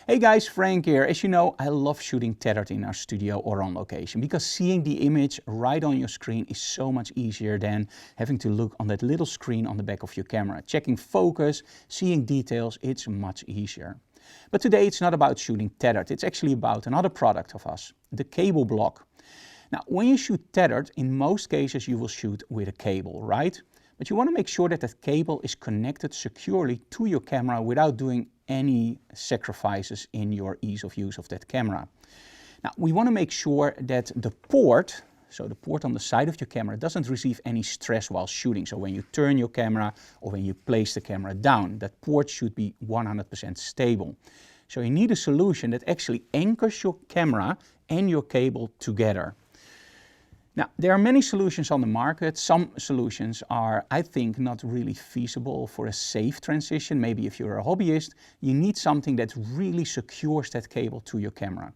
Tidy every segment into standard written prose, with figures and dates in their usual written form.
Hey guys, Frank here. As you know, I love shooting tethered in our studio or on location because seeing the image right on your screen is so much easier than having to look on that little screen on the back of your camera. Checking focus, seeing details, it's much easier. But today it's not about shooting tethered, it's actually about another product of us, the CableBlock. Now, when you shoot tethered, in most cases you will shoot with a cable, right? But you want to make sure that that cable is connected securely to your camera without doing any sacrifices in your ease of use of that camera. Now, we want to make sure that the port, so the port on the side of your camera, doesn't receive any stress while shooting. So when you turn your camera or when you place the camera down, that port should be 100% stable. So you need a solution that actually anchors your camera and your cable together. Now, there are many solutions on the market. Some solutions are, I think, not really feasible for a safe transition. Maybe if you're a hobbyist, you need something that really secures that cable to your camera.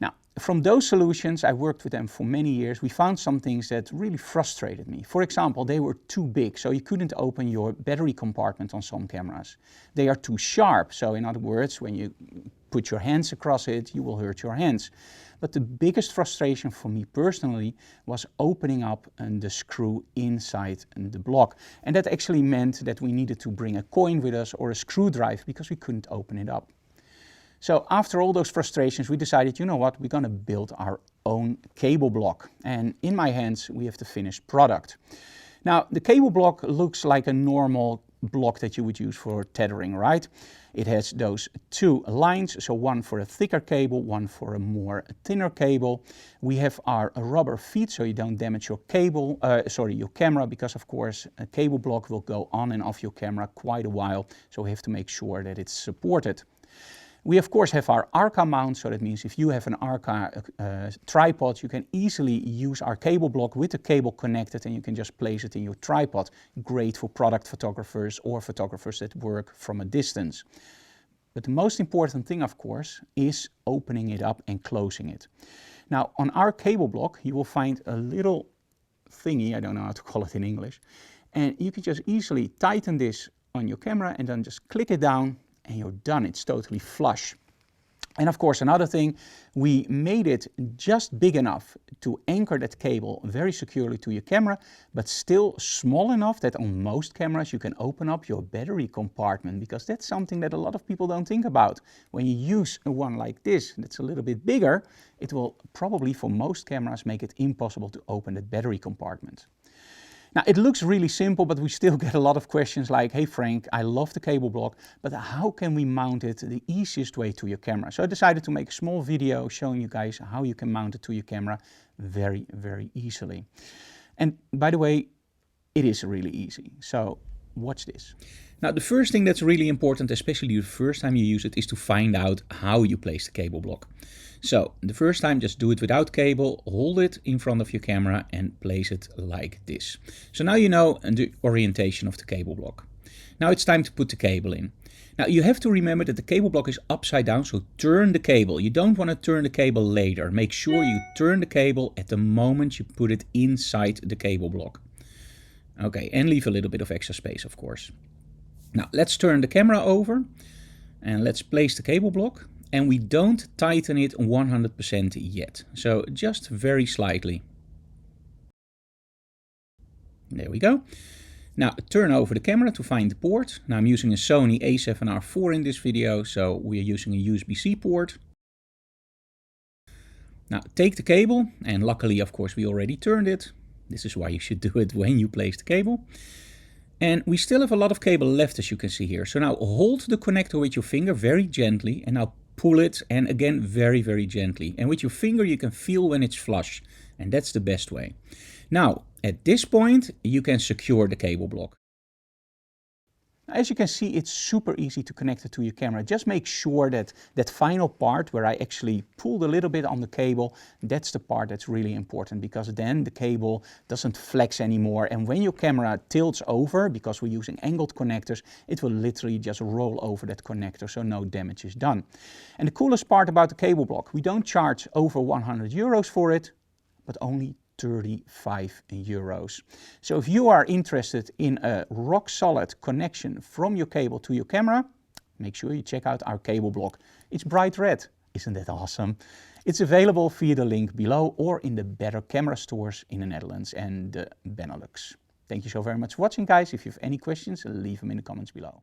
Now, from those solutions, I worked with them for many years. We found some things that really frustrated me. For example, they were too big, so you couldn't open your battery compartment on some cameras. They are too sharp, so in other words, when you put your hands across it, you will hurt your hands. But the biggest frustration for me personally was opening up the screw inside the block. And that actually meant that we needed to bring a coin with us or a screwdriver because we couldn't open it up. So after all those frustrations, we decided, you know what, we're going to build our own CableBlock. And in my hands, we have the finished product. Now, the CableBlock looks like a normal block that you would use for tethering, right? It has those two lines, so one for a thicker cable, one for a more thinner cable. We have our rubber feet so you don't damage your your camera, because of course a CableBlock will go on and off your camera quite a while, so we have to make sure that it's supported. We of course have our Arca mount, so that means if you have an Arca tripod, you can easily use our CableBlock with the cable connected and you can just place it in your tripod. Great for product photographers or photographers that work from a distance. But the most important thing, of course, is opening it up and closing it. Now, on our CableBlock, you will find a little thingy, I don't know how to call it in English, and you can just easily tighten this on your camera and then just click it down and you're done. It's totally flush. And of course, another thing, we made it just big enough to anchor that cable very securely to your camera, but still small enough that on most cameras you can open up your battery compartment, because that's something that a lot of people don't think about. When you use one like this, that's a little bit bigger, it will probably for most cameras make it impossible to open that battery compartment. Now, it looks really simple, but we still get a lot of questions like, hey Frank, I love the CableBlock, but how can we mount it the easiest way to your camera? So I decided to make a small video showing you guys how you can mount it to your camera very, very easily. And by the way, it is really easy. So watch this. Now, the first thing that's really important, especially the first time you use it, is to find out how you place the CableBlock. So the first time, just do it without cable, hold it in front of your camera and place it like this. So now you know the orientation of the CableBlock. Now it's time to put the cable in. Now you have to remember that the CableBlock is upside down, so turn the cable. You don't want to turn the cable later. Make sure you turn the cable at the moment you put it inside the CableBlock. Okay, and leave a little bit of extra space, of course. Now let's turn the camera over and let's place the CableBlock. And we don't tighten it 100% yet, so just very slightly. There we go. Now turn over the camera to find the port. Now I'm using a Sony a7R IV in this video, so we're using a USB-C port. Now take the cable, and luckily of course we already turned it. This is why you should do it when you place the cable. And we still have a lot of cable left, as you can see here. So now hold the connector with your finger very gently, and now pull it, and again very, very gently. And with your finger you can feel when it's flush, and that's the best way. Now at this point you can secure the CableBlock. As you can see, it's super easy to connect it to your camera. Just make sure that that final part where I actually pulled a little bit on the cable, that's the part that's really important, because then the cable doesn't flex anymore. And when your camera tilts over, because we're using angled connectors, it will literally just roll over that connector, so no damage is done. And the coolest part about the CableBlock, we don't charge over 100 euros for it, but only 35 euros. So if you are interested in a rock solid connection from your cable to your camera, make sure you check out our CableBlock. It's bright red. Isn't that awesome? It's available via the link below or in the better camera stores in the Netherlands and the Benelux. Thank you so very much for watching, guys. If you have any questions, leave them in the comments below.